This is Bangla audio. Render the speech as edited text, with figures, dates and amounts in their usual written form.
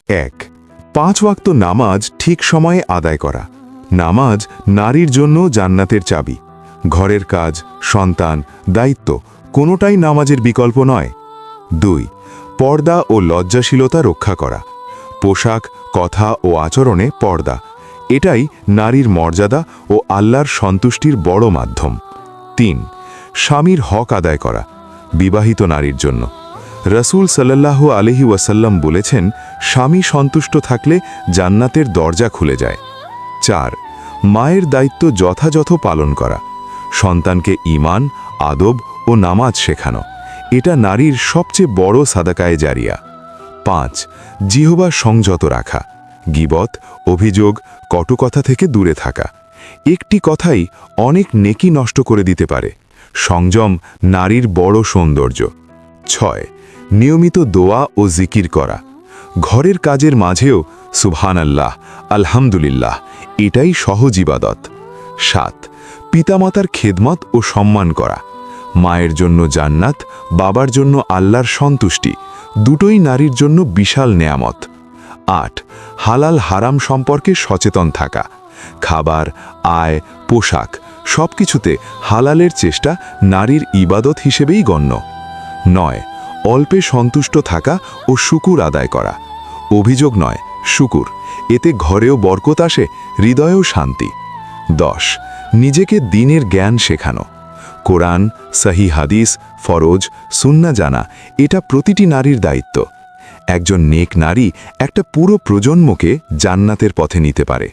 1. 5 ওয়াক্ত নামাজ ঠিক সময়ে আদায় করা। নামাজ নারীর জন্য জান্নাতের চাবি। ঘরের কাজ, সন্তান, দায়িত্ব কোনোটাই নামাজের বিকল্প নয়। 2. পর্দা ও লজ্জাশীলতা রক্ষা করা। পোশাক, কথা ও আচরণে পর্দা, এটাই নারীর মর্যাদা ও আল্লাহর সন্তুষ্টির বড় মাধ্যম। 3. স্বামীর হক আদায় করা, বিবাহিত নারীর জন্য। রাসূল সাল্লাল্লাহু আলাইহি ওয়াসাল্লাম বলেছেন, স্বামী সন্তুষ্ট থাকলে জান্নাতের দরজা খুলে যায়। 4. মায়ের দায়িত্ব যথাযথ পালন করা। সন্তানকে ঈমান, আদব ও নামাজ শেখানো, এটা নারীর সবচেয়ে বড় সাদাকায়ে জারিয়া। 5. জিহ্বা সংযত রাখা, গীবত, অভিযোগ, কটুকথা থেকে দূরে থাকা। একটি কথাই অনেক নেকি নষ্ট করে দিতে পারে। সংযম নারীর বড় সৌন্দর্য। 6. নিয়মিত দোয়া ও জিকির করা। ঘরের কাজের মাঝেও সুবহানাল্লাহ, আলহামদুলিল্লাহ, এটাই সহজ ইবাদত। 7. পিতামাতার খেদমত ও সম্মান করা। মায়ের জন্য জান্নাত, বাবার জন্য আল্লাহর সন্তুষ্টি, দুটোই নারীর জন্য বিশাল নেয়ামত। 8. হালাল হারাম সম্পর্কে সচেতন থাকা। খাবার, আয়, পোশাক সবকিছুতে হালালের চেষ্টা নারীর ইবাদত হিসেবেই গণ্য। 9. অল্পে সন্তুষ্ট থাকা ও শুকুর আদায় করা। অভিযোগ নয়, শুকুর, এতে ঘরেও বরকত আসে, হৃদয়েও শান্তি। 10. নিজেকে দ্বীনের জ্ঞান শেখানো। কোরআন, সহি হাদিস, ফরজ, সুন্নাহ জানা, এটা প্রতিটি নারীর দায়িত্ব। একজন নেক নারী একটা পুরো প্রজন্মকে জান্নাতের পথে নিতে পারে।